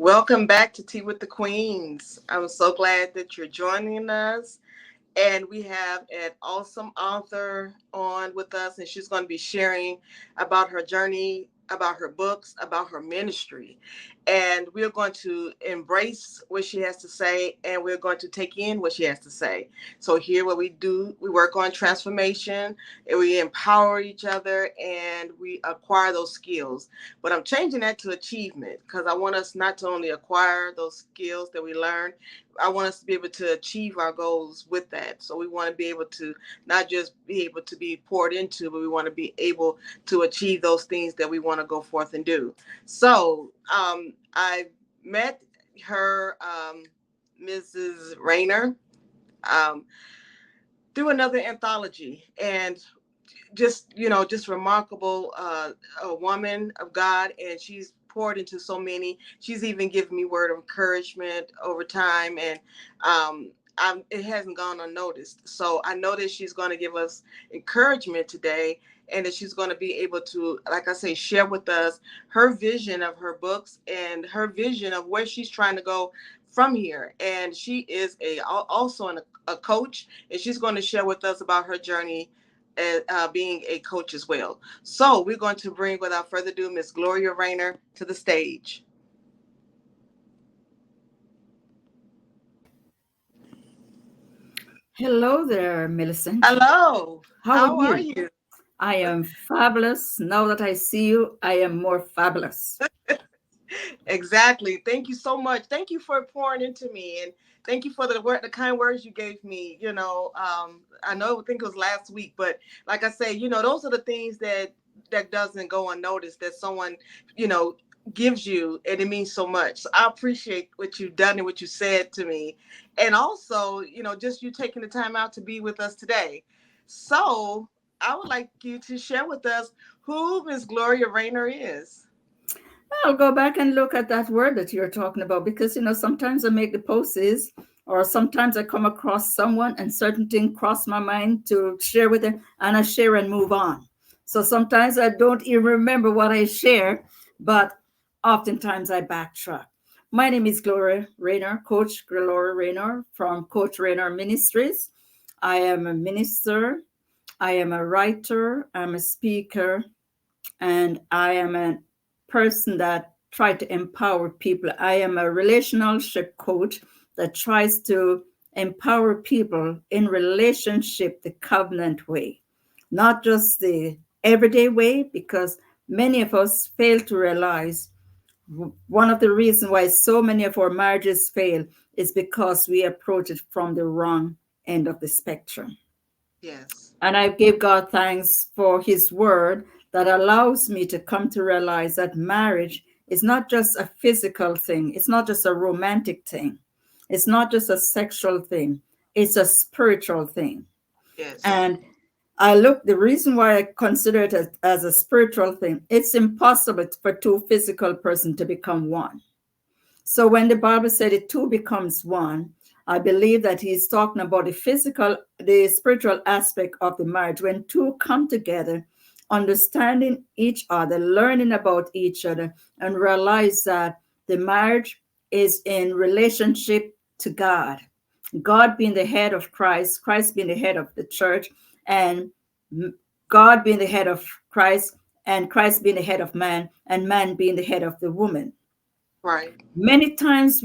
Welcome back to Tea with the Queens. I'm so glad that you're joining us. And we have an awesome author on with us, and she's going to be sharing about her journey, about her books, about her ministry. And we're going to embrace what she has to say, and we're going to take in what she has to say. So, here, what we do, we work on transformation, and we empower each other, and we acquire those skills. But I'm changing that to achievement because I want us not to only acquire those skills that we learn, I want us to be able to achieve our goals with that. So we want to be able to not just be able to be poured into, but we want to be able to achieve those things that we want to go forth and do. So I met her, Mrs. Raynor, um, through another anthology, and just remarkable, a woman of God, and she's poured into so many. She's even given me word of encouragement over time, and it hasn't gone unnoticed. So I know that she's going to give us encouragement today, and that she's going to be able to, like I say, share with us her vision of her books and her vision of where she's trying to go from here. And she is also a coach, and she's going to share with us about her journey being a coach as well. So we're going to bring, without further ado, Miss Gloria Raynor to the stage. Hello there, Millicent. Hello. How are How are you? you? I am fabulous. Now that I see you, I am more fabulous. Exactly. Thank you so much. Thank you for pouring into me, and thank you for the kind words you gave me. I know, I think it was last week, but like I say, those are the things that doesn't go unnoticed, that someone, you know, gives you, and it means so much. So I appreciate what you've done and what you said to me, and also, just you taking the time out to be with us today. So I would like you to share with us who Miss Gloria Raynor is. I'll go back and look at that word that you're talking about because, sometimes I make the posts or sometimes I come across someone and certain things cross my mind to share with them and I share and move on. So sometimes I don't even remember what I share, but oftentimes I backtrack. My name is Gloria Raynor, Coach Gloria Raynor from Coach Raynor Ministries. I am a minister, I am a writer, I'm a speaker, and I am a person that try to empower people. I am a relationship coach that tries to empower people in relationship the covenant way, not just the everyday way, because many of us fail to realize one of the reasons why so many of our marriages fail is because we approach it from the wrong end of the spectrum. Yes. And I give God thanks for his word that allows me to come to realize that marriage is not just a physical thing. It's not just a romantic thing. It's not just a sexual thing. It's a spiritual thing. Yes. And the reason why I consider it as a spiritual thing, it's impossible for two physical persons to become one. So when the Bible said it two becomes one, I believe that he's talking about the spiritual aspect of the marriage. When two come together, understanding each other, learning about each other, and realize that the marriage is in relationship to God. God being the head of Christ, Christ being the head of the church, and God being the head of Christ, and Christ being the head of man, and man being the head of the woman. Right. Many times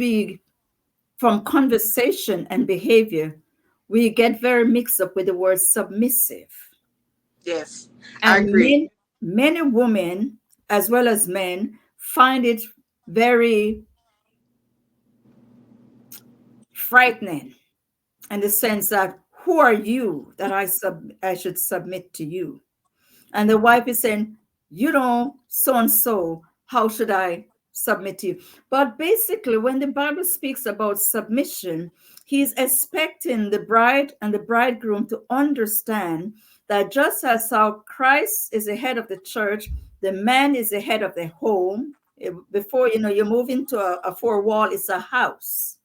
from conversation and behavior, we get very mixed up with the word submissive. Yes. I And agree. many women, as well as men, find it very frightening in the sense that, who are you that I should submit to you? And the wife is saying, so and so, how should I submit to you? But basically, when the Bible speaks about submission, he's expecting the bride and the bridegroom to understand that just as how Christ is the head of the church, the man is the head of the home. Before you move into a four wall, it's a house.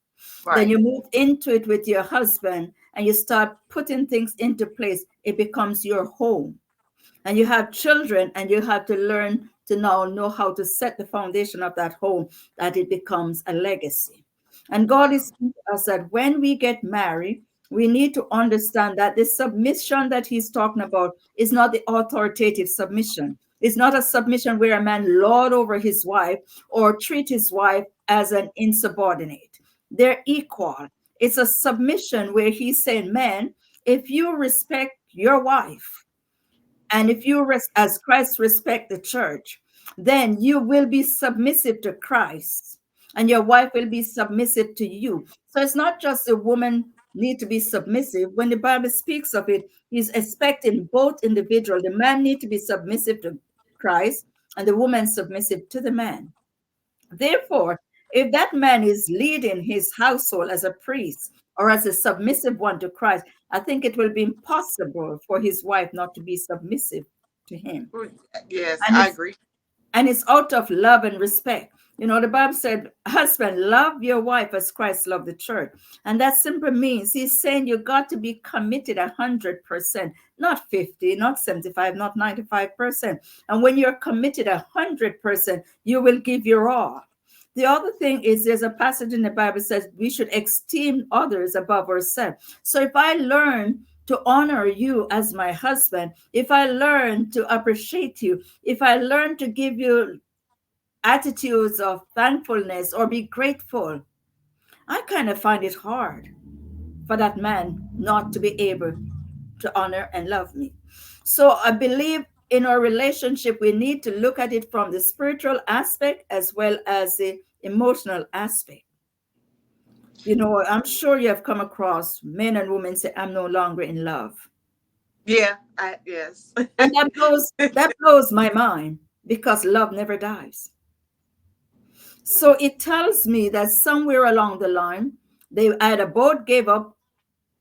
Then Right. you move into it with your husband and you start putting things into place. It becomes your home, and you have children and you have to learn to now know how to set the foundation of that home, that it becomes a legacy. And God Wow. is teaching us that when we get married, we need to understand that the submission that he's talking about is not the authoritative submission. It's not a submission where a man lord over his wife or treat his wife as an insubordinate. They're equal. It's a submission where he's saying, man, if you respect your wife, and if you, as Christ respect the church, then you will be submissive to Christ, and your wife will be submissive to you. So it's not just a woman need to be submissive. When the Bible speaks of it, he's expecting both individual. The man need to be submissive to Christ, and the woman submissive to the man. Therefore, if that man is leading his household as a priest or as a submissive one to Christ, I think it will be impossible for his wife not to be submissive to him. Yes, And I it's agree. and it's out of love and respect. You know, the Bible said, husband, love your wife as Christ loved the church. And that simply means he's saying you got to be committed 100%, not 50, not 75, not 95%. And when you're committed 100%, you will give your all. The other thing is there's a passage in the Bible that says we should esteem others above ourselves. So if I learn to honor you as my husband, if I learn to appreciate you, if I learn to give you attitudes of thankfulness or be grateful, I kind of find it hard for that man not to be able to honor and love me. So I believe in our relationship, we need to look at it from the spiritual aspect as well as the emotional aspect. You know, I'm sure you have come across men and women say, I'm no longer in love. Yeah, I yes. And that blows my mind because love never dies. So it tells me that somewhere along the line, they either both gave up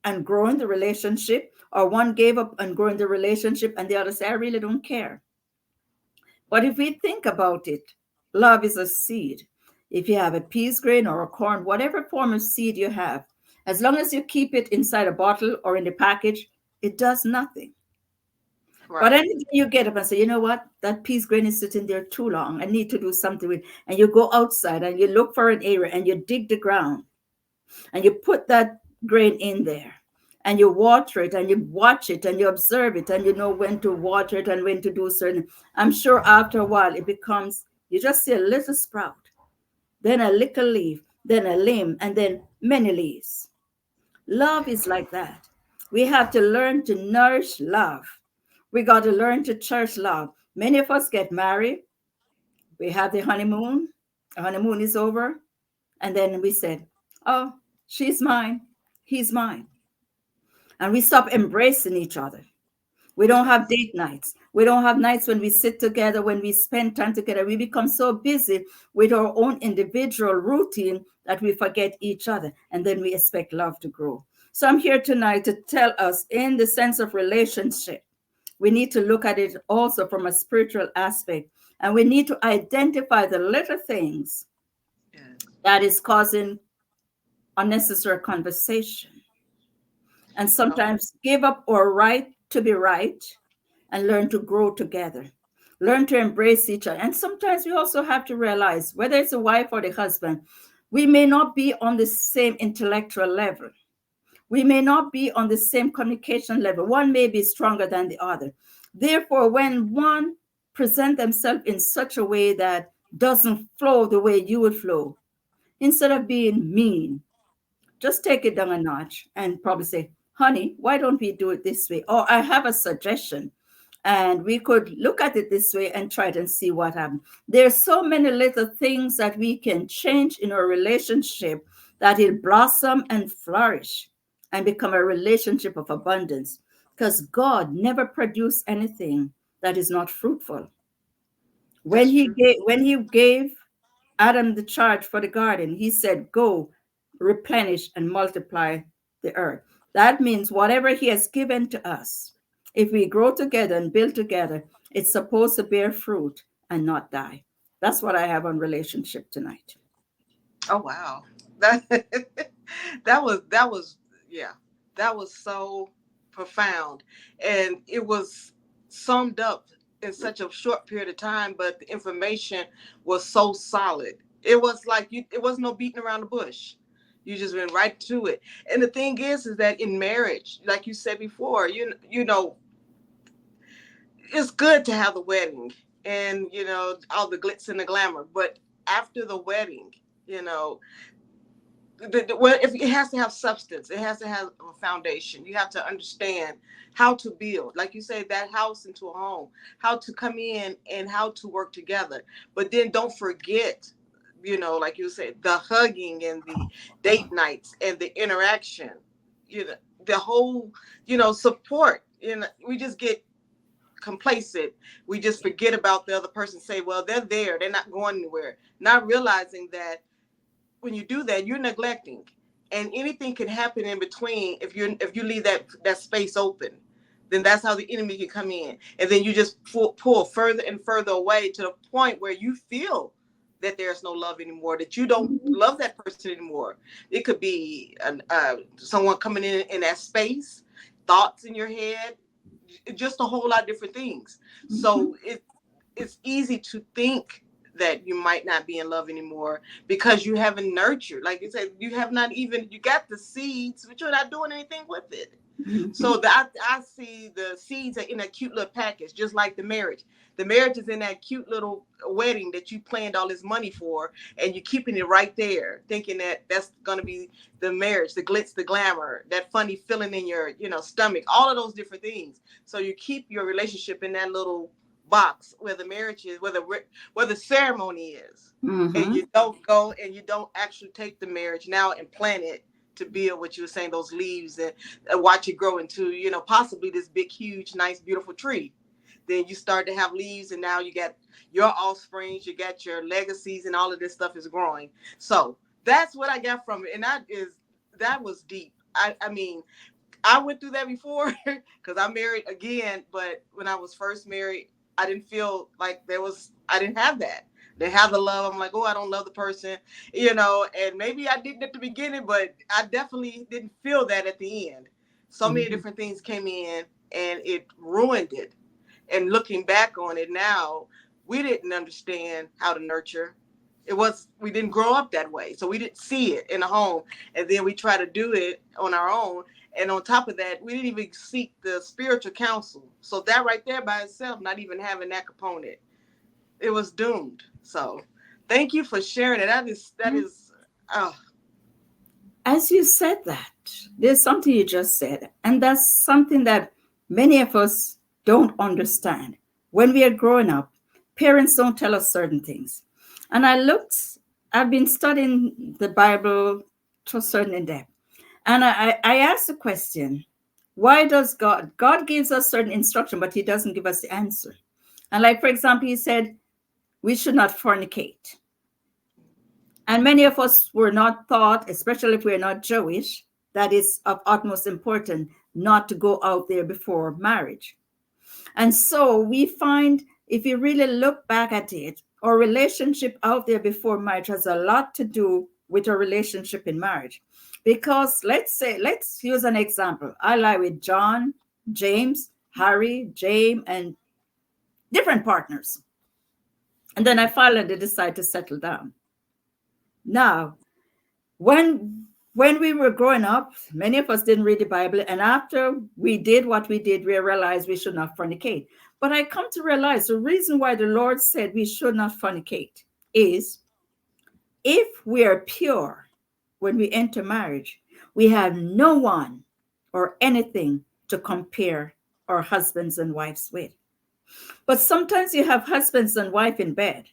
and grow in the relationship, or one gave up and grow in the relationship, and the other say, I really don't care. But if we think about it, love is a seed. If you have a peas grain or a corn, whatever form of seed you have, as long as you keep it inside a bottle or in the package, it does nothing. But Right. anything you get up and say, you know what, that peas grain is sitting there too long. I need to do something with it. And you go outside and you look for an area and you dig the ground and you put that grain in there and you water it and you watch it and you observe it and you know when to water it and when to do certain. I'm sure after a while it becomes, you just see a little sprout, then a little leaf, then a limb, and then many leaves. Love is like that. We have to learn to nourish love. We got to learn to cherish love. Many of us get married. We have the honeymoon. The honeymoon is over. And then we said, oh, she's mine. He's mine. And we stop embracing each other. We don't have Yes. date nights. We don't have nights when we sit together, when we spend time together. We become so busy with our own individual routine that we forget each other. And then we expect love to grow. So I'm here tonight to tell us, in the sense of relationship, we need to look at it also from a spiritual aspect. And we need to identify the little things Yes. that is causing unnecessary conversation. And Oh, sometimes give up our right to be right and learn to grow together. Learn to embrace each other. And sometimes we also have to realize, whether it's the wife or the husband, we may not be on the same intellectual level. We may not be on the same communication level. One may be stronger than the other. Therefore, when one present themselves in such a way that doesn't flow the way you would flow, instead of being mean, just take it down a notch and probably say, honey, why don't we do it this way? Or I have a suggestion. And we could look at it this way and try it and see what happens. There's so many little things that we can change in our relationship that it'll blossom and flourish and become a relationship of abundance. Because God never produced anything that is not fruitful. that's true. When he gave Adam the charge for the garden, he said, go, replenish and multiply the earth. That means whatever he has given to us, if we grow together and build together, it's supposed to bear fruit and not die. That's what I have on relationship tonight. Oh wow. That that was yeah. That was so profound. And it was summed up in such a short period of time, but the information was so solid. It was like it was no beating around the bush. You just went right to it. And the thing is that in marriage, like you said before, you know, it's good to have the wedding and all the glitz and the glamour, but after the wedding, you know, well, if it has to have substance, it has to have a foundation. You have to understand how to build, like you say, that house into a home, how to come in and how to work together. But then don't forget, like you said, the hugging and the date nights and the interaction, the whole, support. We just get complacent. We just forget about the other person. Say, well, they're there, they're not going anywhere. Not realizing that when you do that, you're neglecting, and anything can happen in between. If you leave that space open, then that's how the enemy can come in, and then you just pull further and further away to the point where you feel that there's no love anymore, that you don't love that person anymore. It could be someone coming in that space, thoughts in your head, just a whole lot of different things. So it's easy to think that you might not be in love anymore because you haven't nurtured. Like you said, you got the seeds, but you're not doing anything with it. So I see the seeds are in a cute little package, just like the marriage. The marriage is in that cute little wedding that you planned all this money for, and you're keeping it right there, thinking that that's going to be the marriage, the glitz, the glamour, that funny feeling in your, stomach, all of those different things. So you keep your relationship in that little box where the marriage is, where the ceremony is, and you don't go and you don't actually take the marriage now and plant it to build what you were saying, those leaves, and watch it grow into, possibly this big, huge, nice, beautiful tree. Then you start to have leaves, and now you got your offsprings, you got your legacies, and all of this stuff is growing. So that's what I got from it, and that was deep. I mean, I went through that before because I'm married again, but when I was first married, I didn't feel like I didn't have that. They have the love. I'm like, oh, I don't love the person, and maybe I didn't at the beginning, but I definitely didn't feel that at the end. So many different things came in and it ruined it. And looking back on it now, we didn't understand how to nurture. We didn't grow up that way. So we didn't see it in the home. And then we try to do it on our own. And on top of that, we didn't even seek the spiritual counsel. So that right there by itself, not even having that component, it was doomed. So thank you for sharing it. That is, As you said that, there's something you just said, and that's something that many of us don't understand. When we are growing up, parents don't tell us certain things. And I've been studying the Bible to a certain in depth. And I asked the question, why does God gives us certain instruction, but he doesn't give us the answer. And like, for example, he said, we should not fornicate. And many of us were not taught, especially if we're not Jewish, that is of utmost importance not to go out there before marriage. And so we find, if you really look back at it, our relationship out there before marriage has a lot to do with our relationship in marriage. Because let's use an example. I lie with John, James, Harry, James, and different partners. And then I finally decide to settle down. Now, when we were growing up, many of us didn't read the Bible, and after we did what we did, we realized we should not fornicate. But I come to realize the reason why the Lord said we should not fornicate is if we are pure when we enter marriage, we have no one or anything to compare our husbands and wives with. But sometimes you have husbands and wife in bed,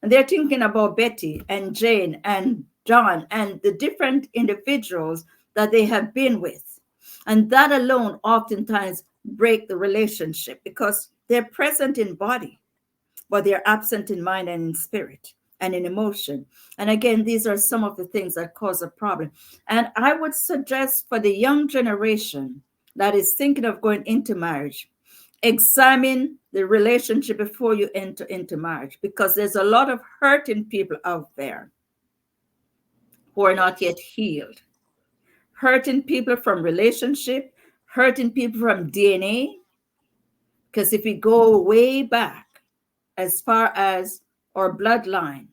and they're thinking about Betty and Jane and John and the different individuals that they have been with. And that alone oftentimes break the relationship because they're present in body, but they're absent in mind and in spirit and in emotion. And again, these are some of the things that cause a problem. And I would suggest for the young generation that is thinking of going into marriage, examine the relationship before you enter into marriage, because there's a lot of hurting people out there who are not yet healed. Hurting people from relationship, hurting people from DNA, Because if we go way back, as far as our bloodline,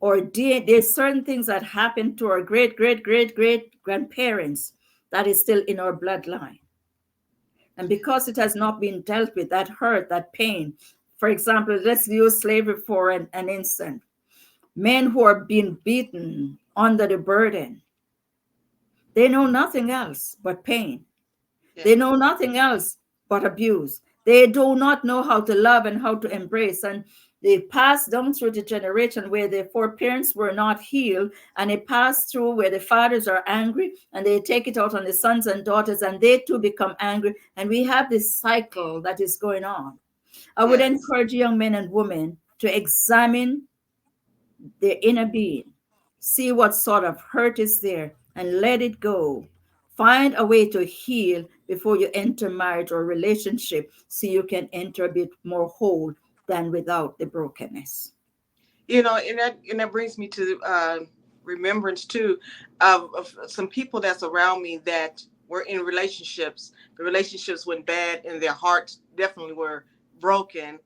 or there's certain things that happened to our great, great, great, great grandparents that is still in our bloodline. And because it has not been dealt with, that hurt, that pain. For example, let's use slavery for an instant. Men who are being beaten under the burden, they know nothing else but pain. They Yes. know nothing else but abuse. They do not know how to love and how to embrace. And they pass down through the generation where the foreparents were not healed, and it passed through where the fathers are angry and they take it out on the sons and daughters, and they too become angry. And we have this cycle that is going on. I would Yes. encourage young men and women to examine their inner being, see what sort of hurt is there, and let it go. Find a way to heal before you enter marriage or relationship so you can enter a bit more whole than without the brokenness. And that brings me to remembrance too of some people that's around me that were in relationships. The relationships went bad, and their hearts definitely were broken,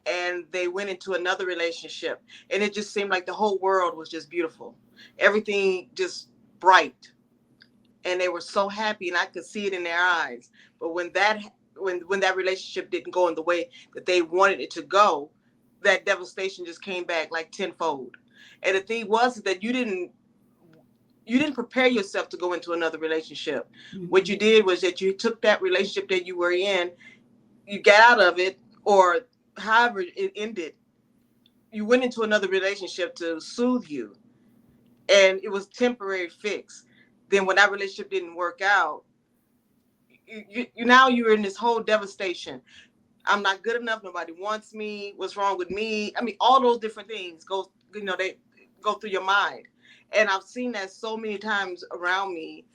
and they went into another relationship, and it just seemed like the whole world was just beautiful, everything just bright, and they were so happy, and I could see it in their eyes. But when that relationship didn't go in the way that they wanted it to go, that devastation just came back like tenfold. And the thing was that you didn't prepare yourself to go into another relationship. What Mhm. you did was that you took that relationship that you were in, you got out of it, or however it ended, you went into another relationship to soothe you, and it was temporary fix. Then when that relationship didn't work out, now you're in this whole devastation. I'm not good enough. Nobody wants me. What's wrong with me? I mean, all those different things they go through your mind. And I've seen that so many times around me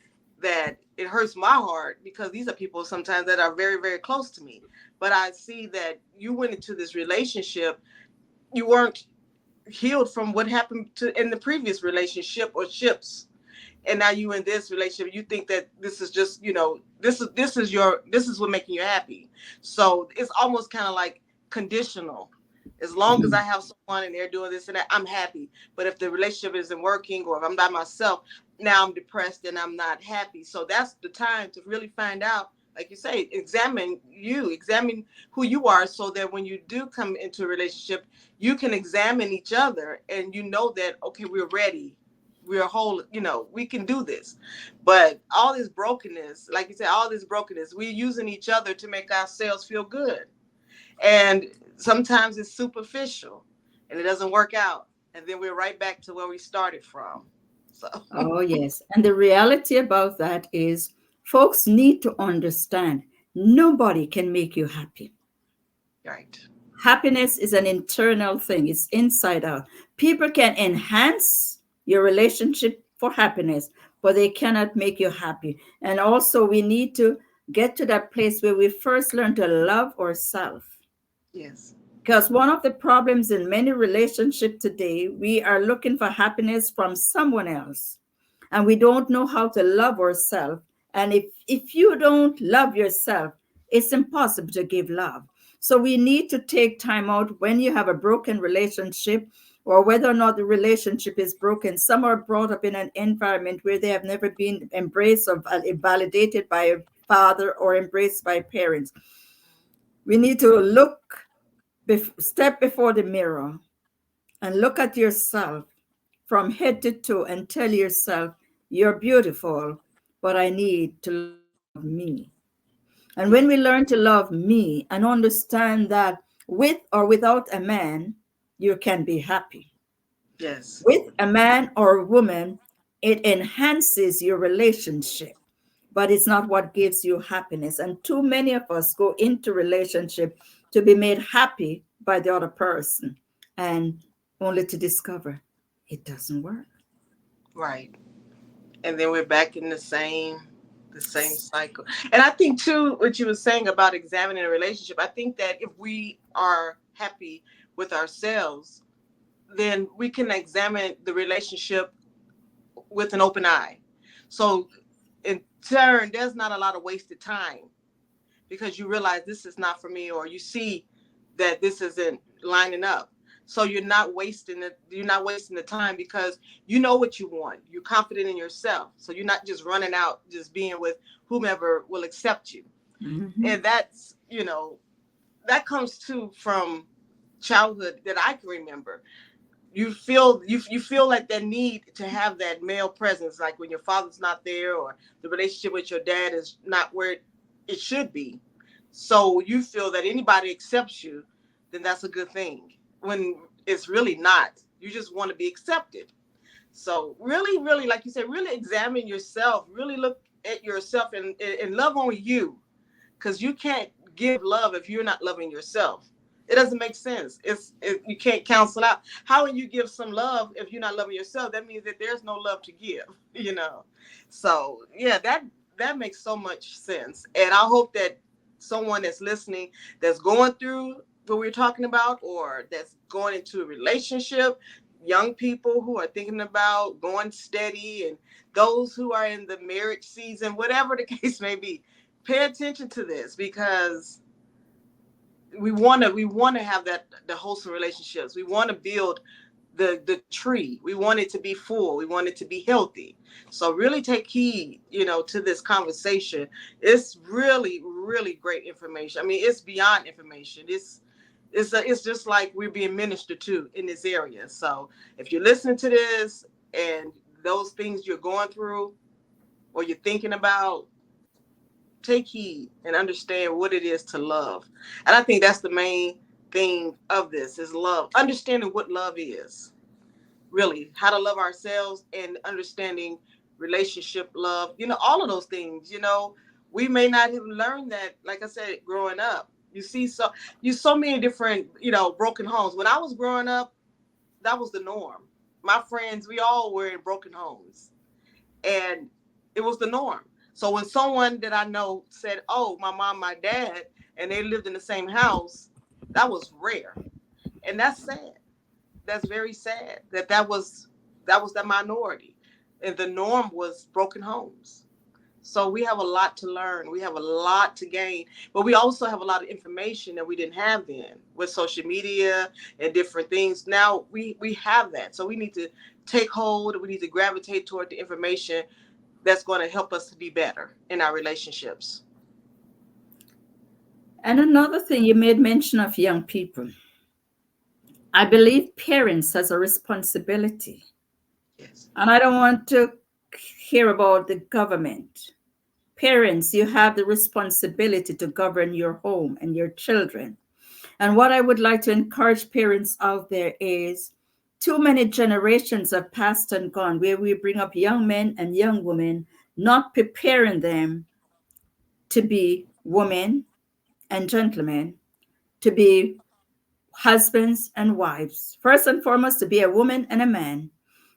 that it hurts my heart, because these are people sometimes that are very, very close to me. But I see that you went into this relationship, you weren't healed from what happened in the previous relationship or ships, and now you in this relationship, you think that this is just, this is what making you happy. So it's almost kind of like conditional. As long as I have someone and they're doing this and that, I'm happy. But if the relationship isn't working, or if I'm by myself, now I'm depressed and I'm not happy. So that's the time to really find out, like you say, examine who you are, so that when you do come into a relationship, you can examine each other, and you know that, okay, we're ready, we're whole, we can do this. But all this brokenness, like you said, all this brokenness, we're using each other to make ourselves feel good. And sometimes it's superficial, and it doesn't work out. And then we're right back to where we started from. So, Oh, yes. And the reality about that is folks need to understand nobody can make you happy. right. Happiness is an internal thing, it's inside out. People can enhance your relationship for happiness, but they cannot make you happy. And also, we need to get to that place where we first learn to love ourselves. Yes. Because one of the problems in many relationships today, we are looking for happiness from someone else, and we don't know how to love ourselves. And if you don't love yourself, it's impossible to give love. So we need to take time out when you have a broken relationship, or whether or not the relationship is broken. Some are brought up in an environment where they have never been embraced or validated by a father or embraced by parents. We need to step before the mirror and look at yourself from head to toe and tell yourself, you're beautiful, but I need to love me. And when we Yes. learn to love me and understand that with or without a man, you can be happy. Yes. With a man or a woman, it enhances your relationship, but it's not what gives you happiness. And too many of us go into relationship to be made happy by the other person, and only to discover it doesn't work. Right. And then we're back in the same cycle. And I think too, what you were saying about examining a relationship, I think that if we are happy with ourselves, then we can examine the relationship with an open eye. So in turn, there's not a lot of wasted time, because you realize this is not for me, or you see that this isn't lining up. So you're not wasting the time, because you know what you want. You're confident in yourself. So you're not just running out, just being with whomever will accept you. Mm-hmm. And that's, that comes too from childhood that I can remember. You feel like that need to have that male presence, like when your father's not there, or the relationship with your dad is not where it should be. So you feel that anybody accepts you, then that's a good thing, when it's really not. You just want to be accepted. So really, really, like you said, really examine yourself, really look at yourself, and love on you, because you can't give love if you're not loving yourself. It doesn't make sense. You can't cancel out. How will you give some love if you're not loving yourself? That means that there's no love to give. you know. So yeah, that makes so much sense. And I hope that someone that's listening, that's going through what we're talking about, or that's going into a relationship, young people who are thinking about going steady, and those who are in the marriage season, whatever the case may be, pay attention to this, because we want to have the wholesome relationships. We want to build the tree. We want it to be full. We want it to be healthy. So really take heed, to this conversation. It's really, really great information. I mean, it's beyond information. It's just like we're being ministered to in this area. So if you're listening to this, and those things you're going through or you're thinking about, take heed and understand what it is to love. And I think that's the main thing of this, is love. Understanding what love is, really, how to love ourselves, and understanding relationship love, all of those things. We may not have learned that, like I said, growing up. So many different, broken homes. When I was growing up, that was the norm. My friends, we all were in broken homes, and it was the norm. So when someone that I know said, "Oh, my mom, my dad," and they lived in the same house, that was rare, and that's sad. That's very sad that was the minority, and the norm was broken homes. So we have a lot to learn. We have a lot to gain, but we also have a lot of information that we didn't have then, with social media and different things. Now we have that, so we need to take hold. We need to gravitate toward the information that's going to help us to be better in our relationships. And another thing, you made mention of young people. I believe parents has a responsibility. Yes. And I don't want to hear about the government. Parents, you have the responsibility to govern your home and your children. And what I would like to encourage parents out there is, too many generations have passed and gone where we bring up young men and young women, not preparing them to be women and gentlemen, to be husbands and wives. First and foremost, to be a woman and a man,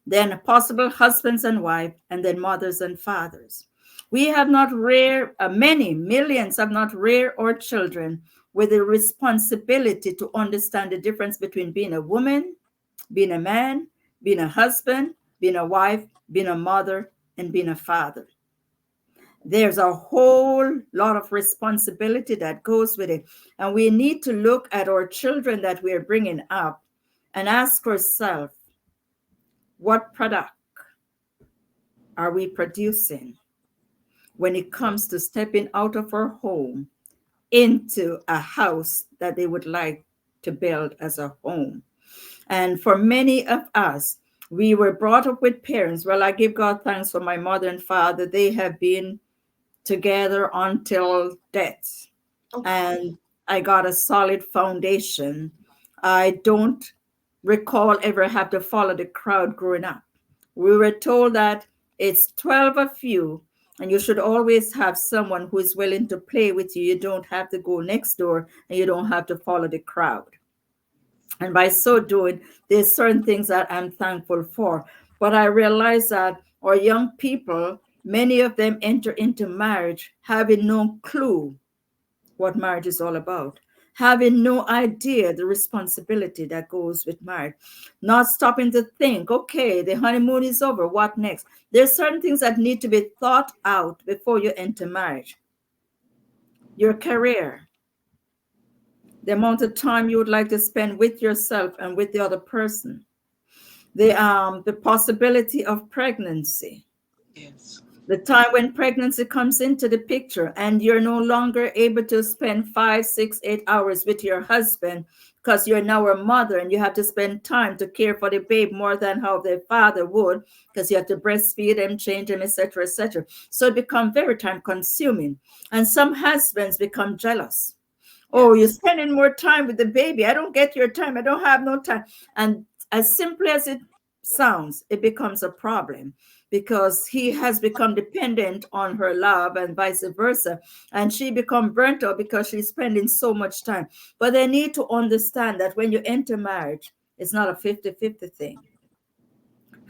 then possible husbands and wives, and then mothers and fathers. We have not reared, many millions have not reared our children with the responsibility to understand the difference between being a woman, being a man, being a husband, being a wife, being a mother, and being a father. There's a whole lot of responsibility that goes with it. And we need to look at our children that we're bringing up and ask ourselves, what product are we producing when it comes to stepping out of our home into a house that they would like to build as a home? And for many of us, we were brought up with parents. Well, I give God thanks for my mother and father. They have been together until death. Okay. And I got a solid foundation. I don't recall ever have to follow the crowd growing up. We were told that it's 12 of you, and you should always have someone who is willing to play with you. You don't have to go next door, and you don't have to follow the crowd. And by so doing, there's certain things that I'm thankful for. But I realize that our young people, many of them enter into marriage having no clue what marriage is all about, having no idea the responsibility that goes with marriage, not stopping to think, okay, the honeymoon is over, what next? There's certain things that need to be thought out before you enter marriage. your career, the amount of time you would like to spend with yourself and with the other person, the possibility of pregnancy, Yes. the time when pregnancy comes into the picture and you're no longer able to spend 5, 6, 8 hours with your husband because you're now a mother and you have to spend time to care for the babe more than how the father would, because you have to breastfeed him, change him, etc., etc. So it becomes very time consuming. And some husbands become jealous. Oh, you're Yes. spending more time with the baby. I don't get your time. I don't have no time. And as simple as it sounds, it becomes a problem because he has become dependent on her love and vice versa. And she become burnt out because she's spending so much time. But they need to understand that when you enter marriage, it's not a 50-50 thing.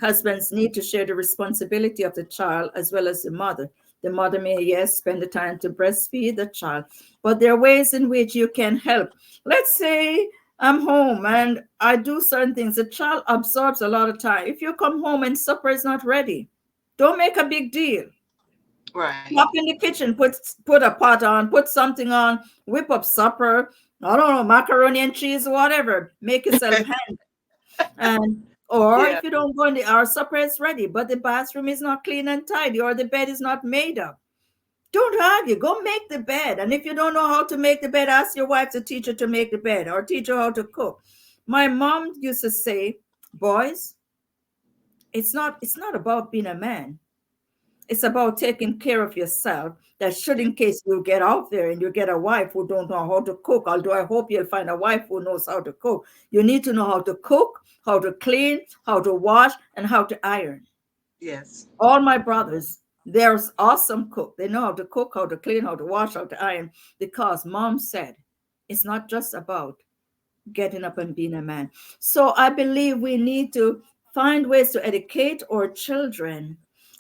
Husbands need to share the responsibility of the child as well as the mother. The mother may, yes, spend the time to breastfeed the child, but there are ways in which you can help. Let's say I'm home and I do certain things. The child absorbs a lot of time. If you come home and supper is not ready, don't make a big deal. Right. Hop in the kitchen, put a pot on, put something on, whip up supper. I don't know, macaroni and cheese, whatever. Make yourself and or Yeah. if you don't go in the our supper is ready, but the bathroom is not clean and tidy, or the bed is not made up. Don't argue. Go make the bed. And if you don't know how to make the bed, ask your wife to teach you to make the bed or teach you how to cook. My mom used to say, boys, it's not about being a man. It's about taking care of yourself. That should Yeah. in case you get out there and you get a wife who don't know how to cook, although I hope you'll find a wife who knows how to cook. You need to know how to cook, how to clean, how to wash, and how to iron. Yes. All my brothers, they're awesome cook. They know how to cook, how to clean, how to wash, how to iron, because mom said it's not just about getting up and being a man. So I believe we need to find ways to educate our children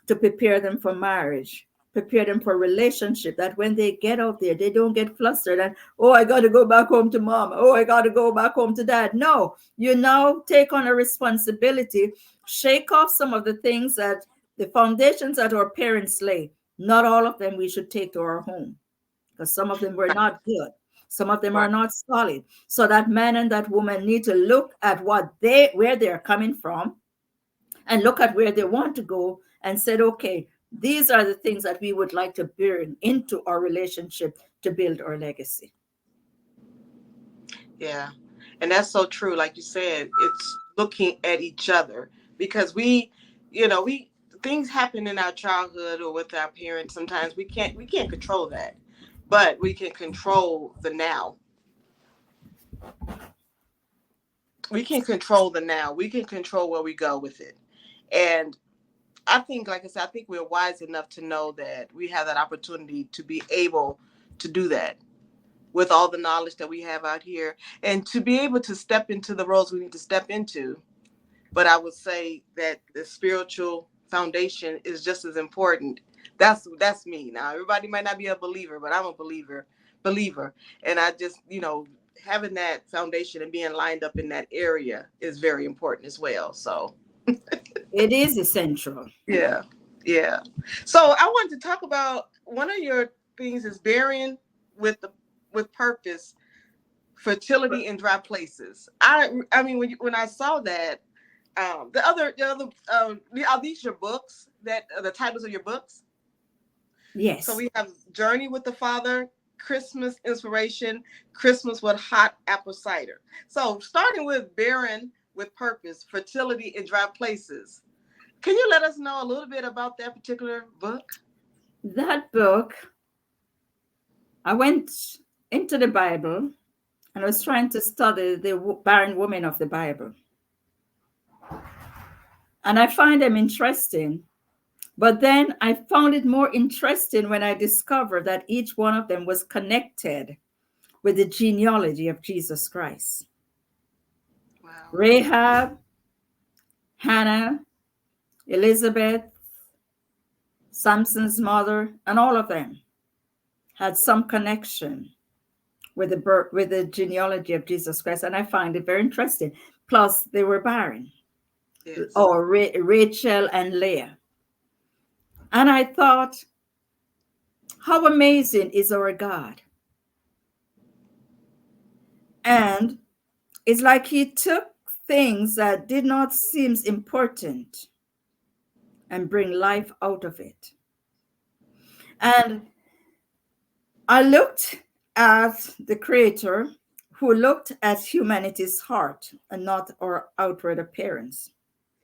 to prepare them for marriage, prepare them for relationship, that when they get out there, they don't get flustered and, oh, I got to go back home to mom. Oh, I got to go back home to dad. No, you now take on a responsibility, shake off some of the things that the foundations that our parents lay. Not all of them we should take to our home because some of them were Right. not good. Some of them Right. are not solid. So that man and that woman need to look at where they're coming from and look at where they want to go and said, okay, these are the things that we would like to bring into our relationship to build our legacy. Yeah. And that's so true. Like you said, it's looking at each other because we things happen in our childhood or with our parents. Sometimes we can't control that, but we can control the now. We can control the now. We can control where we go with it. And I think, like I said, I think we're wise enough to know that we have that opportunity to be able to do that with all the knowledge that we have out here and to be able to step into the roles we need to step into. But I would say that the spiritual foundation is just as important. That's me. Now everybody might not be a believer, but I'm a believer. And I just, having that foundation and being lined up in that area is very important as well. So It is essential. yeah. Yeah. So I wanted to talk about one of your things is bearing with the with purpose, fertility in dry places. I mean when I saw that, are these your books that are the titles of your books? So Yes. we have Journey with the Father, Christmas Inspiration, Christmas with Hot Apple Cider. So starting with Barren with Purpose, Fertility in Dry Places. Can you let us know a little bit about that particular book? That book, I went into the Bible and I was trying to study the barren women of the Bible. And I find them interesting. But then I found it more interesting when I discovered that each one of them was connected with the genealogy of Jesus Christ. Wow. Rahab, Hannah, Elizabeth, Samson's mother, and all of them had some connection with the with the genealogy of Jesus Christ, and I find it very interesting. Plus, they were barren, Yes. or Rachel and Leah, and I thought, how amazing is our God? And it's like he took things that did not seem important and bring life out of it. And I looked at the creator who looked at humanity's heart and not our outward appearance.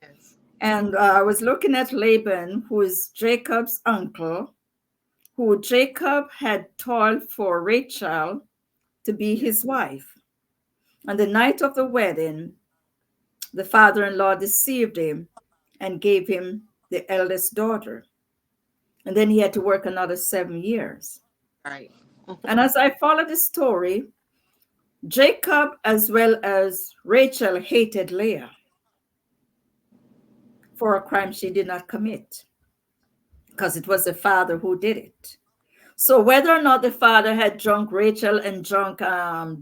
Yes. And I was looking at Laban, who is Jacob's uncle, who Jacob had toiled for Rachel to be Yes. his wife. On the night of the wedding, the father in law deceived him and gave him the eldest daughter. And then he had to work another 7 years. Right. And as I followed the story, Jacob as well as Rachel hated Leah for a crime she did not commit because it was the father who did it. So whether or not the father had drunk Rachel and drunk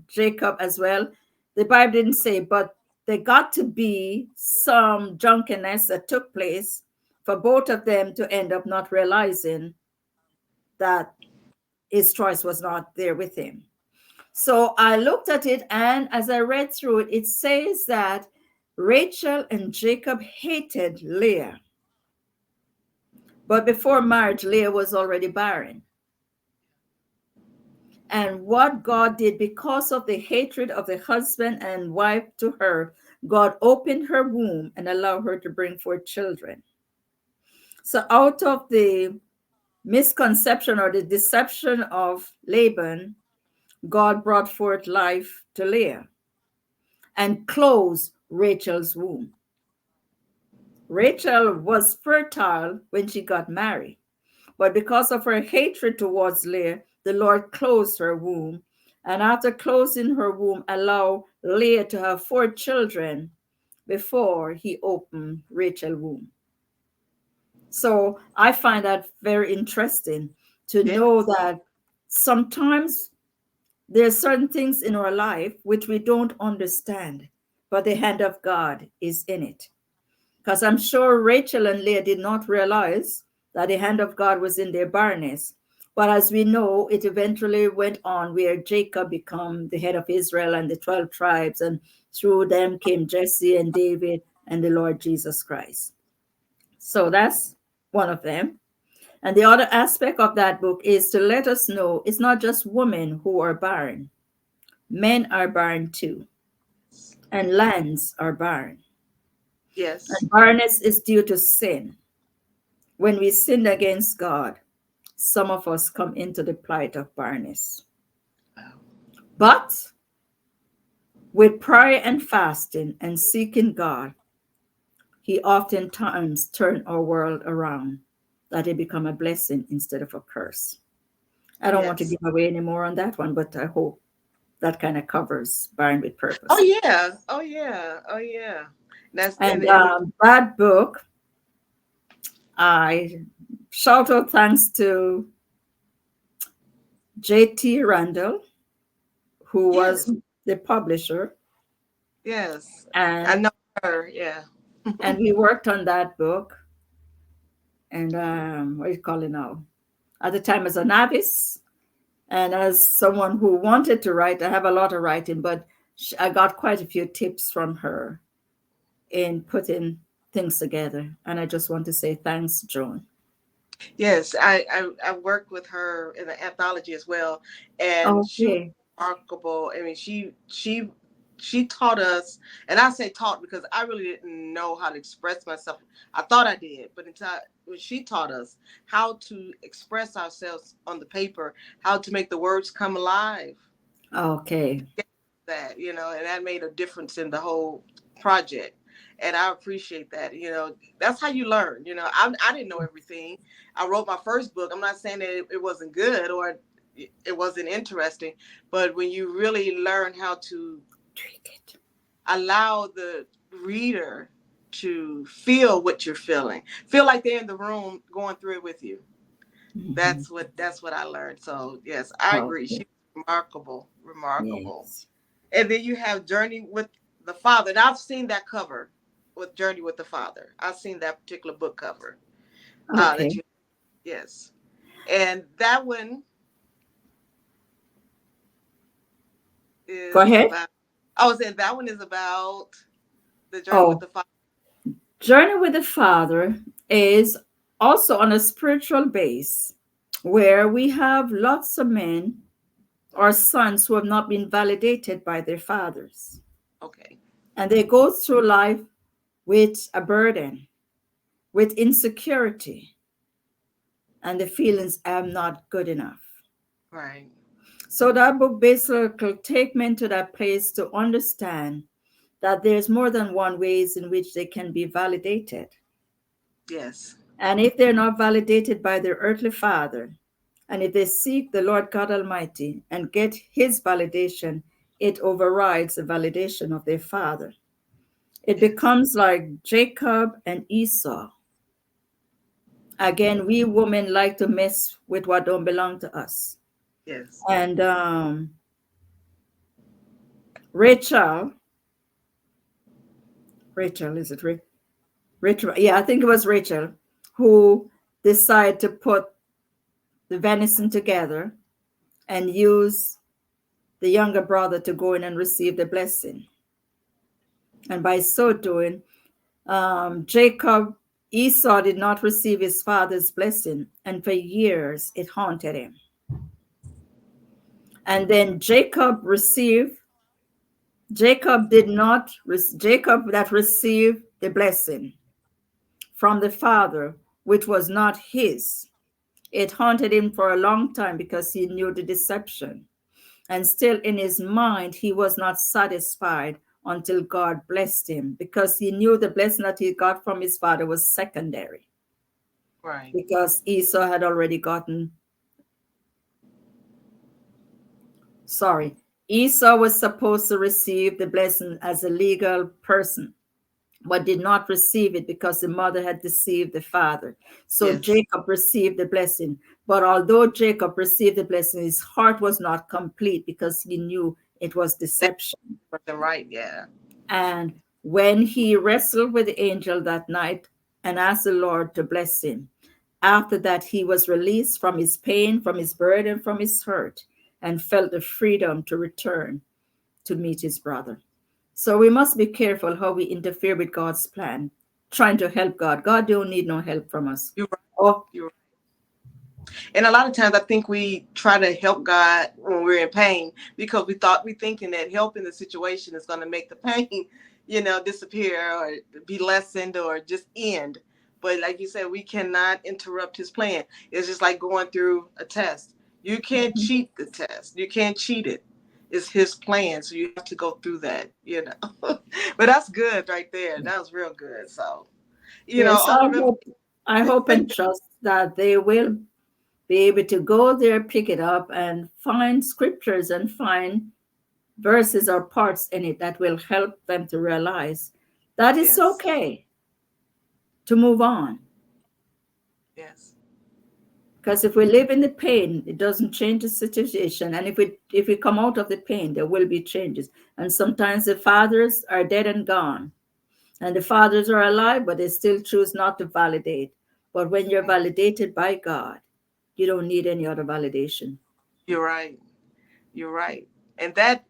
Jacob as well, the Bible didn't say, but there got to be some drunkenness that took place for both of them to end up not realizing that his choice was not there with him. So I looked at it, and as I read through it, it says that Rachel and Jacob hated Leah. But before marriage, Leah was already barren. And what God did, because of the hatred of the husband and wife to her, God opened her womb and allowed her to bring forth children. So out of the misconception or the deception of Laban, God brought forth life to Leah and closed Rachel's womb. Rachel was fertile when she got married, but because of her hatred towards Leah, the Lord closed her womb. And after closing her womb, allowed Leah to have 4 children before he opened Rachel's womb. So I find that very interesting to know Yes. that sometimes there are certain things in our life which we don't understand, but the hand of God is in it. Because I'm sure Rachel and Leah did not realize that the hand of God was in their barrenness. But as we know, it eventually went on where Jacob became the head of Israel and the 12 tribes, and through them came Jesse and David and the Lord Jesus Christ. So that's one of them. And the other aspect of that book is to let us know it's not just women who are barren, men are barren too, and lands are barren. Yes. And barrenness is due to sin. When we sinned against God, some of us come into the plight of barrenness. Wow. But with prayer and fasting and seeking God, He oftentimes turns our world around that it become a blessing instead of a curse. I don't want to Yes. give away any more on that one, but I hope that kind of covers barren with Oh purpose. yeah. Oh yeah. Oh yeah. That's And and that book, I shout out thanks to J.T. Randall, who was yes. the publisher, Yes. I and know her. Yeah. we worked on that book. And what do you call it now? At the time, as a novice, and as someone who wanted to write, I have a lot of writing, but I got quite a few tips from her in putting things together. And I just want to say thanks, Joan. Yes. I worked with her in the anthology as well, and she was Okay. remarkable. I mean, she taught us, and I say taught because I really didn't know how to express myself. I thought I did, but until when she taught us how to express ourselves on the paper, how to make the words come alive. Okay. That and that made a difference in the whole project, and I appreciate that. That's how you learn. I didn't know everything. I wrote my first book. I'm not saying that it wasn't good or it wasn't interesting, but when you really learn how to Drink it. allow the reader to feel what you're feeling, feel like they're in the room going through it with you. Mhm. That's what I learned. So yes, I agree. Okay. She's remarkable, remarkable. Yes. And then you have Journey with the Father. And I've seen that cover with Journey with the Father. I've seen that particular book cover. Okay. That you Yes. And that one Go is ahead. about I was saying that one is about the journey with Oh, the Father. Journey with the Father is also on a spiritual base where we have lots of men or sons who have not been validated by their fathers. Okay. And they go through life with a burden, with insecurity, and the feelings I'm not good enough. Right. So that book basically take me into that place to understand that there's more than one ways in which they can be validated. Yes. And if they're not validated by their earthly father, and if they seek the Lord God Almighty and get his validation, it overrides the validation of their father. It Yes. becomes like Jacob and Esau. Again, we women like to mess with what don't belong to us. Yes. And Rachel, Rachel, is it Rachel? Yeah, I think it was Rachel who decided to put the venison together and use the younger brother to go in and receive the blessing. And by so doing, Jacob, Esau did not receive his father's blessing, and for years it haunted him. And then Jacob did not, Jacob that received the blessing from the father, which was not his. It haunted him for a long time because he knew the deception. And still in his mind, he was not satisfied until God blessed him because he knew the blessing that he got from his father was secondary Right. because Esau had already gotten, sorry, Esau was supposed to receive the blessing as a legal person, but did not receive it because the mother had deceived the father. So Yes. Jacob received the blessing. But although Jacob received the blessing, his heart was not complete because he knew it was That deception. wasn't right. Yeah. And when he wrestled with the angel that night and asked the Lord to bless him, after that he was released from his pain, from his burden, from his hurt, and felt the freedom to return to meet his brother. So we must be careful how we interfere with God's plan, trying to help God. God don't need no help from us. You're right. Oh, You're And a lot of times I think we try to help God when we're in pain because we thinking that helping the situation is going to make the pain, disappear or be lessened or just end. But like you said, we cannot interrupt his plan. It's just like going through a test. You can't cheat the test. You can't cheat it. It's his plan. So you have to go through that. But that's good right there. That was real good. So, yes, all of I hope and trust that they will be able to go there, pick it up, and find scriptures and find verses or parts in it that will help them to realize that it's yes. okay to move on. Yes. Because if we live in the pain, it doesn't change the situation. And if we come out of the pain, there will be changes. And sometimes the fathers are dead and gone, and the fathers are alive, but they still choose not to validate. But when you're validated by God, you don't need any other validation. You're right. You're right. And that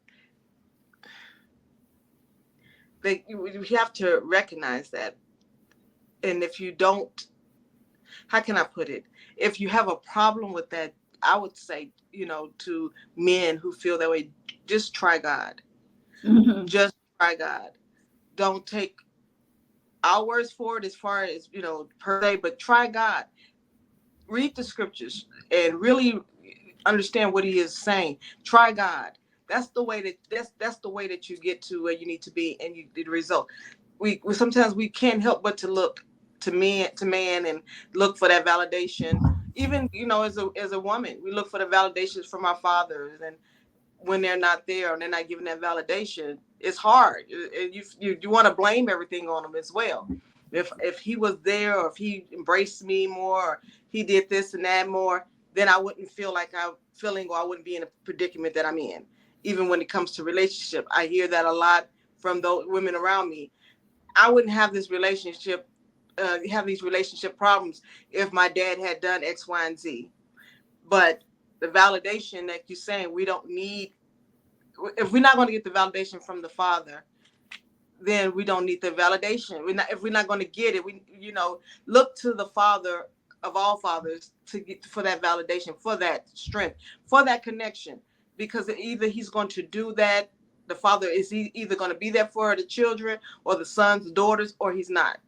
you have to recognize that. And if you don't, how can I put it? If you have a problem with that, I would say, to men who feel that way, just try God. Mhm. Just try God. Don't take our words for it as far as, per se, but try God. Read the scriptures and really understand what he is saying. Try God. That's the way that you get to where you need to be and you the result. We sometimes we can't help but to look to man and look for that validation. Even as a woman, we look for the validations from our fathers, and when they're not there and they're not giving that validation, it's hard. And you want to blame everything on them as well. If he was there, or if he embraced me more, or he did this and that more, then I wouldn't feel like I'm feeling, or I wouldn't be in a predicament that I'm in. Even when it comes to relationship, I hear that a lot from those women around me. I wouldn't have these relationship problems if my dad had done X, Y, and Z. But the validation that you're saying, we don't need if we're not going to get the validation from the father, then we don't need the validation. We're not, if we're not going to get it, we, look to the father of all fathers to get for that validation, for that strength, for that connection, because either he's going to do that. The father is either going to be there for the children or the sons, the daughters, or he's not.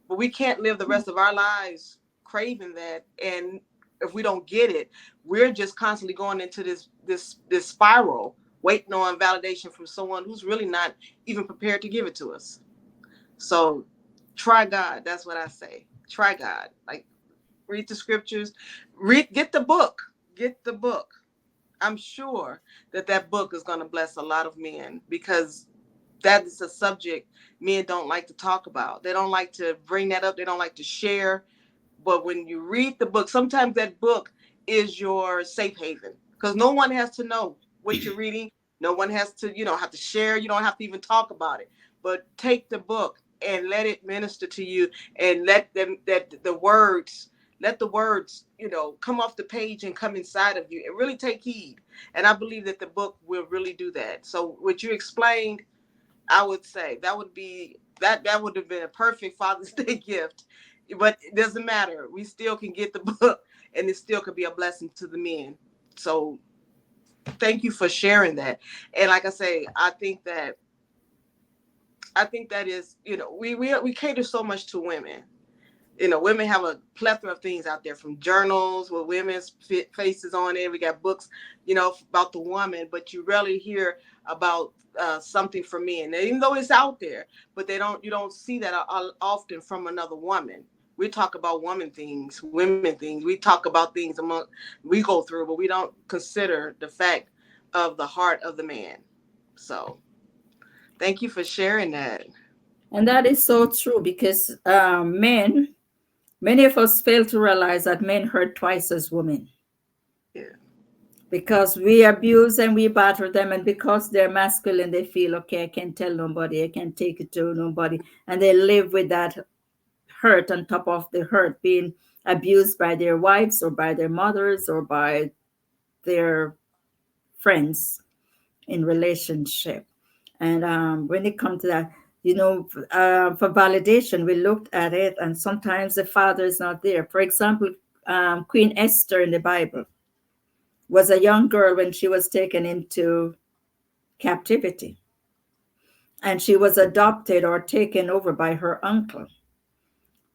But we can't live the rest of our lives craving that. And if we don't get it, we're just constantly going into this spiral, waiting on validation from someone who's really not even prepared to give it to us. So try God. That's what I say. Try God. Like, read the scriptures, get the book. Get the book. I'm sure that book is going to bless a lot of men, because that is a subject men don't like to talk about. They don't like to bring that up. They don't like to share. But when you read the book, sometimes that book is your safe haven, because no one has to know what you're reading. No one has to, you don't have to share. You don't have to even talk about it. But take the book and let it minister to you, and let them that the words, let the words, come off the page and come inside of you, and really take heed. And I believe that the book will really do that. So what you explained, I would say that would have been a perfect Father's Day gift. But it doesn't matter. We still can get the book, and it still could be a blessing to the men. So thank you for sharing that. And like I say, I think that is, we cater so much to women. Women have a plethora of things out there, from journals with women's faces on it. We got books, about the woman, but you rarely hear about something for men. And even though it's out there, but you don't see that often from another woman. We talk about women things. We talk about things we go through, but we don't consider the fact of the heart of the man. So thank you for sharing that. And that is so true because many of us fail to realize that men hurt twice as women, Yeah. because we abuse and we batter them, and because they're masculine, they feel, okay, I can't tell nobody, I can't take it to nobody, and they live with that hurt on top of the hurt, being abused by their wives or by their mothers or by their friends in relationship. And when it comes to that, for validation, we looked at it, and sometimes the father is not there. For example, Queen Esther in the Bible was a young girl when she was taken into captivity, and she was adopted or taken over by her uncle.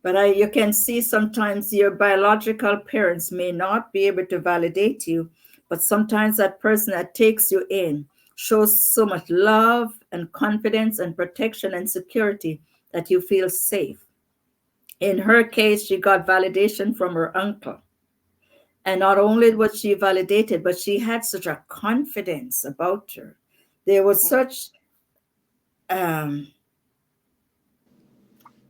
But you can see sometimes your biological parents may not be able to validate you, but sometimes that person that takes you in shows so much love and confidence and protection and security that you feel safe. In her case, she got validation from her uncle. And not only was she validated, but she had such a confidence about her. There was such um,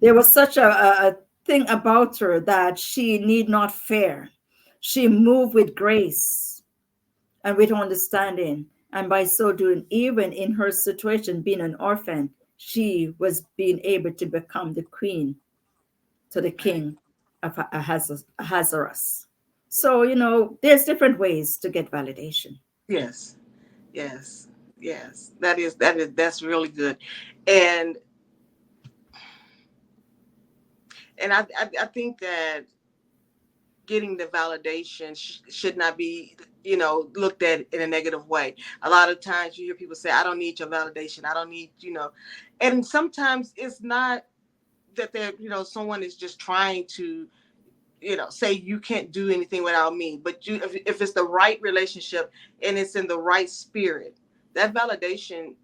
a thing about her that she need not fear. She moved with grace and with understanding. And by so doing, even in her situation, being an orphan, she was being able to become the queen to the Right. king of Ahasuerus. So, there's different ways to get validation. Yes. Yes. Yes. That's really good. And I think that getting the validation should not be, looked at in a negative way. A lot of times you hear people say, I don't need your validation. I don't need, and sometimes it's not that someone is just trying to, say you can't do anything without me. But if it's the right relationship and it's in the right spirit, that validation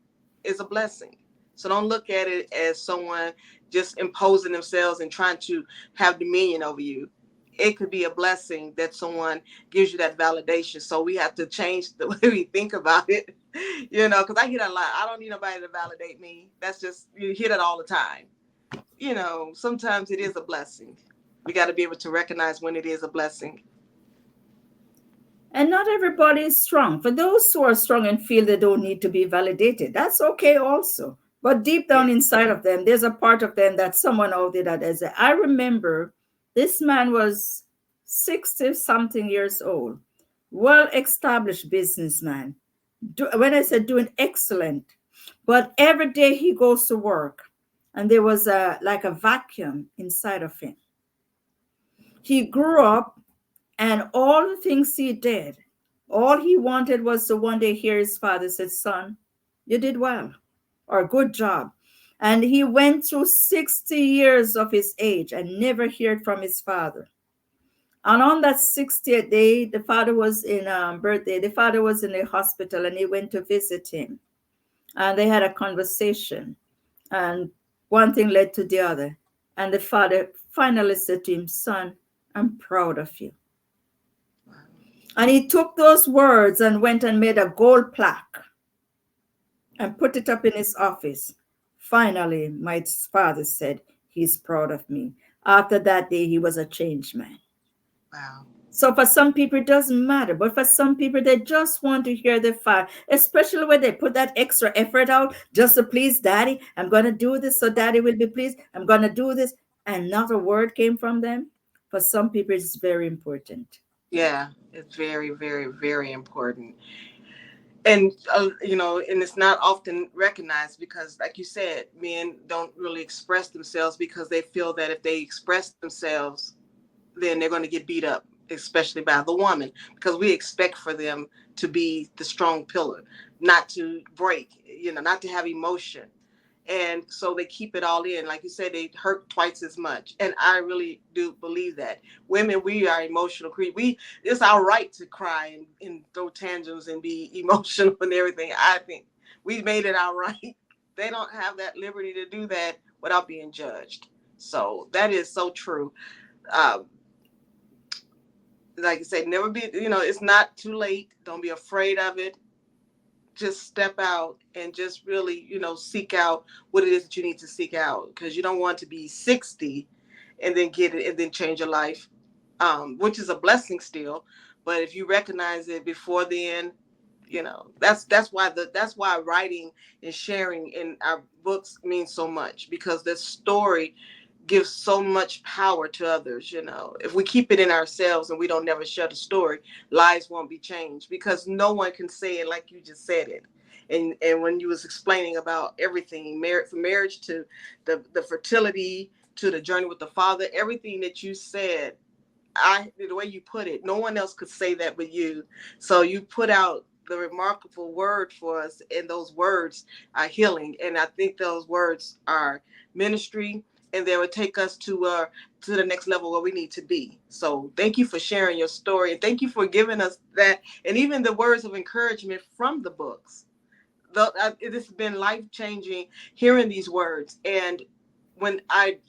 is a blessing. So don't look at it as someone just imposing themselves and trying to have dominion over you. It could be a blessing that someone gives you that validation. So we have to change the way we think about it, because I hear that a lot. I don't need nobody to validate me. That's just, you hear that all the time. Sometimes it is a blessing. We got to be able to recognize when it is a blessing. And not everybody is strong. For those who are strong and feel they don't need to be validated, that's okay also. But deep Yeah. down inside of them, there's a part of them that someone out there that is. I remember this man was 60 something years old, well established businessman. When I said doing excellent, but every day he goes to work, and there was a like a vacuum inside of him. He grew up, and all the things he did, all he wanted was to one day hear his father say, "Son, you did well," or "Good job." And he went through 60 years of his age and never heard from his father. And on that 60th day, the father was in birthday. The father was in the hospital, and he went to visit him. And they had a conversation, and one thing led to the other. And the father finally said to him, "Son, I'm proud of you." And he took those words and went and made a gold plaque and put it up in his office. Finally, my father said, "He's proud of me." After that day, he was a changed man. Wow. So for some people, it doesn't matter. But for some people, they just want to hear the fact, especially when they put that extra effort out just to please daddy. I'm going to do this so daddy will be pleased. I'm going to do this. And not a word came from them. For some people, it's very important. Yeah, it's very, very, very important. And and it's not often recognized because, like you said, men don't really express themselves because they feel that if they express themselves, then they're going to get beat up, especially by the woman, because we expect for them to be the strong pillar, not to break, not to have emotion. And so they keep it all in. Like you said, they hurt twice as much. And I really do believe that. Women, we are emotional creatures. It's our right to cry and throw tantrums and be emotional and everything. I think we made it our right. They don't have that liberty to do that without being judged. So that is so true. Um, like I said, never be, it's not too late. Don't be afraid of it. Just step out and just really, seek out what it is that you need to seek out, because you don't want to be 60 and then get it and then change your life, which is a blessing still. But if you recognize it before then, that's why writing and sharing in our books means so much, because the story gives so much power to others. If we keep it in ourselves and we don't never share the story, lives won't be changed, because no one can say it like you just said it. And when you was explaining about everything, marriage, from marriage to the fertility to the journey with the father, everything that you said, the way you put it, no one else could say that but you. So you put out the remarkable word for us, and those words are healing. And I think those words are ministry, and they would take us to the next level where we need to be. So thank you for sharing your story, and thank you for giving us that, and even the words of encouragement from the books. It has been life changing hearing these words. And when I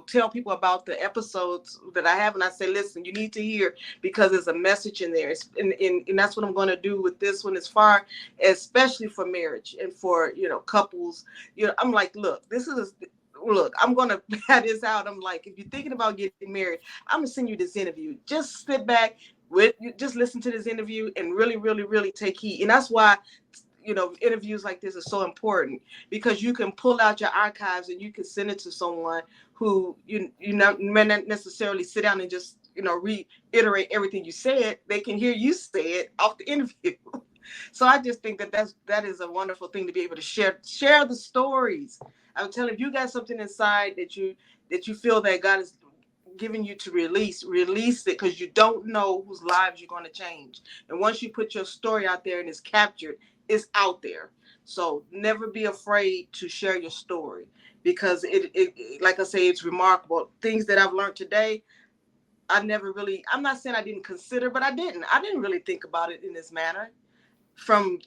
tell people about the episodes that I have, and I say, listen, you need to hear, because there's a message in there. And that's what I'm going to do with this one, as far, especially for marriage and for couples. I'm like, look, I'm going to pat this out. I'm like, if you're thinking about getting married, I'm going to send you this interview. Just sit back just listen to this interview and really, really, really take heed. And that's why interviews like this are so important, because you can pull out your archives and you can send it to someone who may not necessarily sit down and just reiterate everything you said. They can hear you say it off the interview. So I just think that is a wonderful thing, to be able to share the stories. I'm telling you, if you got something inside that you feel that God is giving you to release it, because you don't know whose lives you're going to change. And once you put your story out there and it's captured, it's out there. So never be afraid to share your story, because it like I say, it's remarkable. Things that I've learned today, I'm not saying I didn't consider, but I didn't really think about it in this manner. From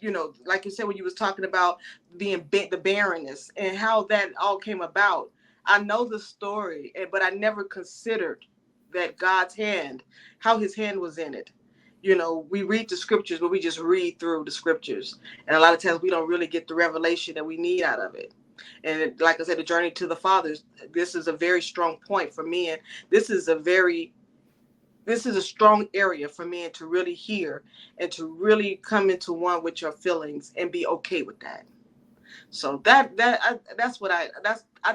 like you said, when you was talking about being the barrenness and how that all came about, I know the story, but I never considered that God's hand, how his hand was in it. We read the scriptures, but we just read through the scriptures, and a lot of times we don't really get the revelation that we need out of it. And like I said, the journey to the fathers, this is a very strong point for me, and this is a very this is a strong area for men to really hear and to really come into one with your feelings and be okay with that. So I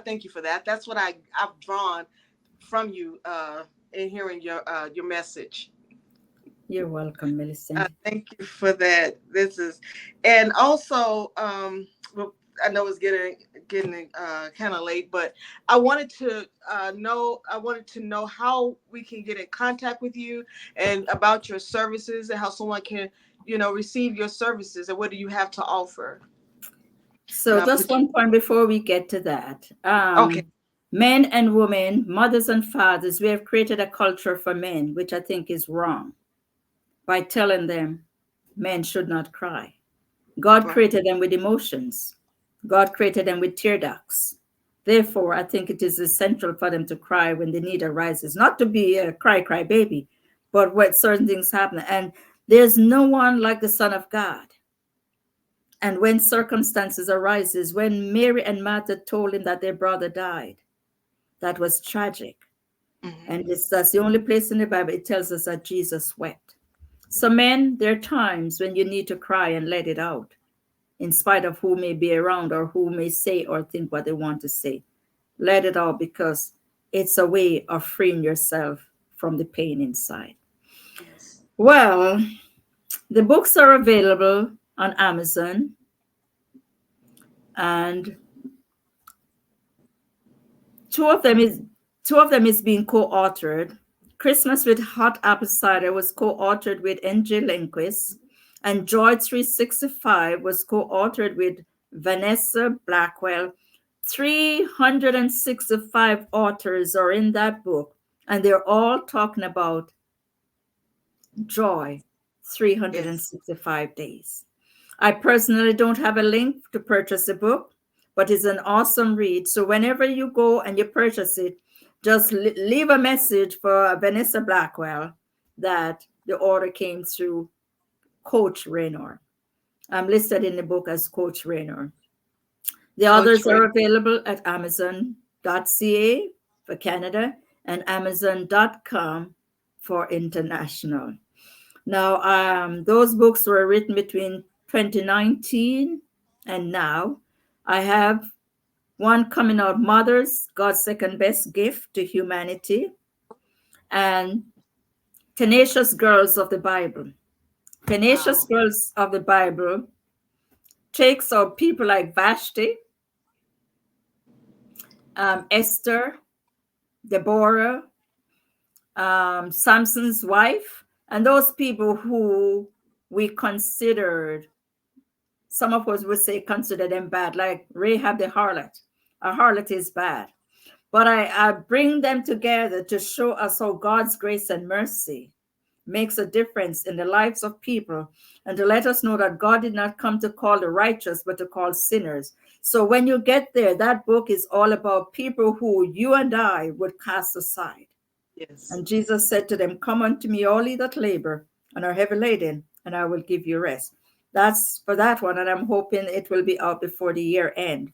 thank you for that. That's what I've drawn from you in hearing your message. You're welcome, Millicent. Thank you for that. This is, and also, well, I know it's getting kind of late, but I wanted to I wanted to know how we can get in contact with you and about your services and how someone can, receive your services and what do you have to offer. And So I'll just put you. one point before we get to that. Okay. Men and women, mothers and fathers, we have created a culture for men, which I think is wrong, by telling them men should not cry. God Right. created them with emotions. God created them with tear ducts. Therefore, I think it is essential for them to cry when the need arises, not to be a cry baby, but when certain things happen. And there's no one like the Son of God. And when circumstances arises, when Mary and Martha told him that their brother died, that was tragic. Hmm. And that's the only place in the Bible it tells us that Jesus wept. So, men, there are times when you need to cry and let it out, in spite of who may be around or who may say or think what they want to say. Let it out because it's a way of freeing yourself from the pain inside. Yes. Well, the books are available on Amazon, and two of them is two of them is being co-authored. Christmas with Hot Apple Cider was co-authored with N.J. Lindquist, and Joy 365 was co-authored with Vanessa Blackwell. 365 authors are in that book, and they're all talking about joy Yes. 365 days. I personally don't have a link to purchase the book, but it's an awesome read. So whenever you go and you purchase it, just leave a message for Vanessa Blackwell that the order came through Coach Raynor. I'm listed in the book as Coach Raynor. The Coach others Ray. are available at amazon.ca for Canada and amazon.com for international. Now, those books were written between 2019 and now. I have one coming out, Mothers, God's Second Best Gift to Humanity, and Tenacious Girls of the Bible. Tenacious Wow. Girls of the Bible takes out people like Vashti, Esther, Deborah, Samson's wife, and those people who we considered, some of us would say consider them bad, like Rahab the harlot. A harlot is bad. But I bring them together to show us how God's grace and mercy makes a difference in the lives of people and to let us know that God did not come to call the righteous, but to call sinners. So when you get there, that book is all about people who you and I would cast aside. Yes. And Jesus said to them, come unto me, all ye that labor and are heavy laden, and I will give you rest. That's for that one. And I'm hoping it will be out before the year end.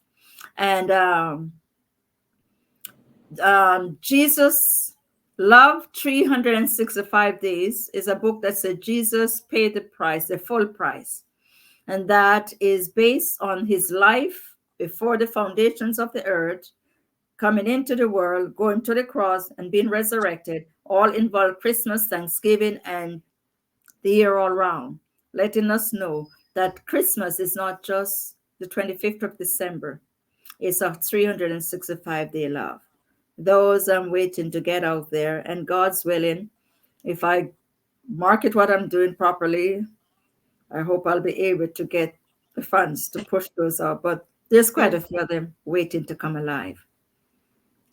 And Jesus Love 365 Days is a book that said Jesus paid the price, the full price. And that is based on his life before the foundations of the earth, coming into the world, going to the cross, and being resurrected, all involve Christmas, Thanksgiving, and the year all round, letting us know that Christmas is not just the 25th of December, it's a 365-day love. Those I'm waiting to get out there, and God's willing, if I market what I'm doing properly, I hope I'll be able to get the funds to push those out. But there's quite a few of them waiting to come alive.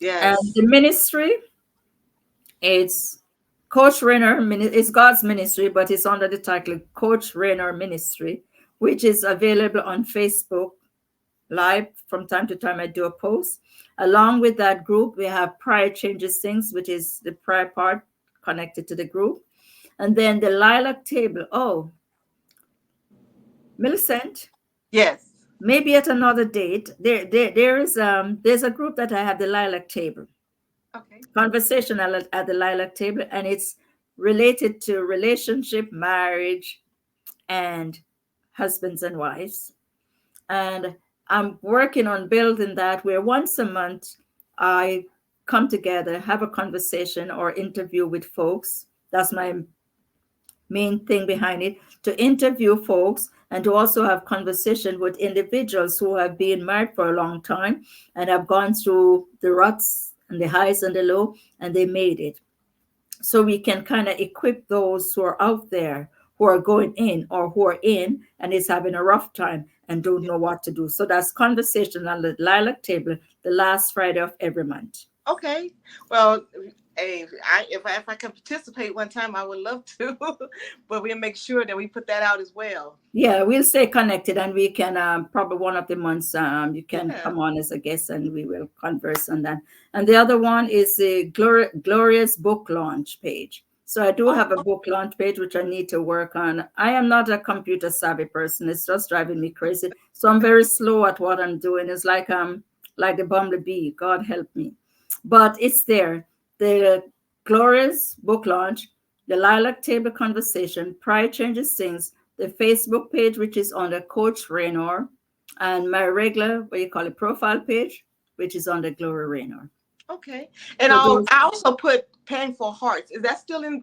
And Yes. the ministry, it's Coach Raynor, it's God's ministry, but it's under the title Coach Raynor Ministry, which is available on Facebook Live. From time to time, I do a post. Along with that group, we have Prayer Changes Things, which is the prayer part connected to the group. And then the Lilac Table. Oh, Millicent, Yes. maybe at another date, there's a group that I have, the Lilac Table. Okay. Conversation at the Lilac Table, and it's related to relationship, marriage, and husbands and wives. And I'm working on building that where once a month I come together, have a conversation or interview with folks. That's my main thing behind it, to interview folks and to also have conversation with individuals who have been married for a long time and have gone through the ruts and the highs and the low, and they made it. So we can kind of equip those who are out there, who are going in or who are in and is having a rough time and don't Yeah. know what to do. So that's conversation on the lilac table the last Friday of every month. Okay. Well, hey, if I can participate one time, I would love to. But we'll make sure that we put that out as well. Yeah, we'll stay connected and we can probably one of the months you can Yeah. come on as a guest and we will converse on that. And the other one is the Gloria's book launch page. So I do Oh, have a book launch page which I need to work on. I am not a computer savvy person. It's just driving me crazy. So I'm very slow at what I'm doing. It's like the bumblebee. God help me. But it's there. The Gloria's book launch, the Lilac Table Conversation, Pride Changes Things, the Facebook page, which is under Coach Raynor, and my regular, what you call it, profile page, which is under Gloria Raynor. okay. And So those, I also put paying for hearts. Is that still in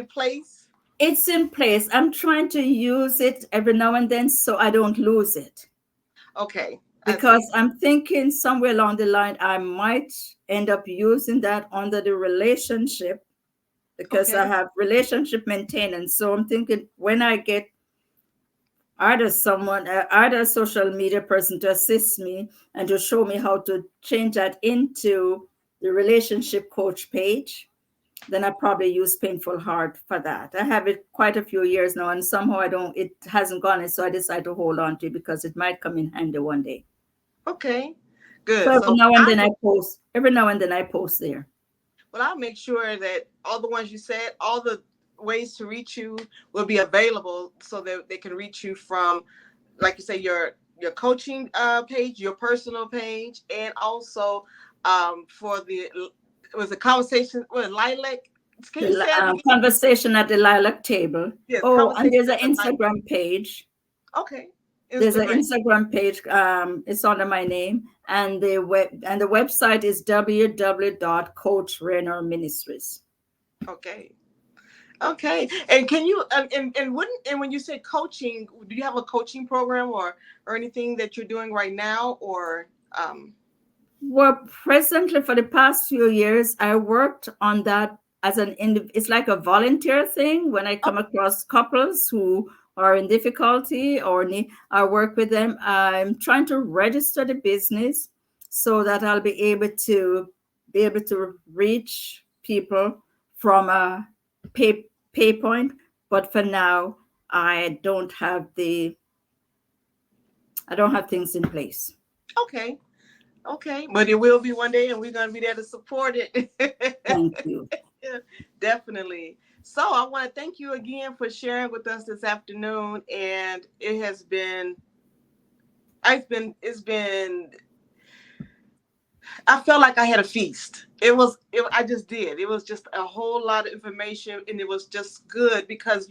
place? it's in place. I'm trying to use it every now and then so I don't lose it. Okay, I Because see. I'm thinking somewhere along the line, I might end up using that under the relationship because I Okay, have relationship maintenance. So I'm thinking when I get either a social media person to assist me and to show me how to change that into the relationship coach page, then I probably use Painful Heart for that. I have it quite a few years now, and somehow it hasn't gone, and so I decided to hold on to it because it might come in handy one day. okay, So good. So every now and then I post there. well, I'll make sure that all the ones you said, all the ways to reach you will be available so that they can reach you from, like you say, your coaching page, your personal page, and also for the it was a conversation with Lilac. Can you say The that again? conversation at the lilac table. Yes, Oh, and conversation there's an at the Lilac. Instagram page. Okay, There's an Instagram. Instagram page. It's under my name, and the website is www.coachraynorministries. Okay. Okay. And can you when you say coaching, do you have a coaching program or anything that you're doing right now or Well, presently for the past few years, I worked on that as it's like a volunteer thing. When I oh, come across couples who are in difficulty or need, I work with them. I'm trying to register the business so that I'll be able to reach people from a pay point. But for now, I don't have things in place. okay. Okay. But it will be one day and we're gonna be there to support it. Thank you. Definitely. So I want to thank you again for sharing with us this afternoon. And it's been I felt like I had a feast. I just did. It was just a whole lot of information and it was just good because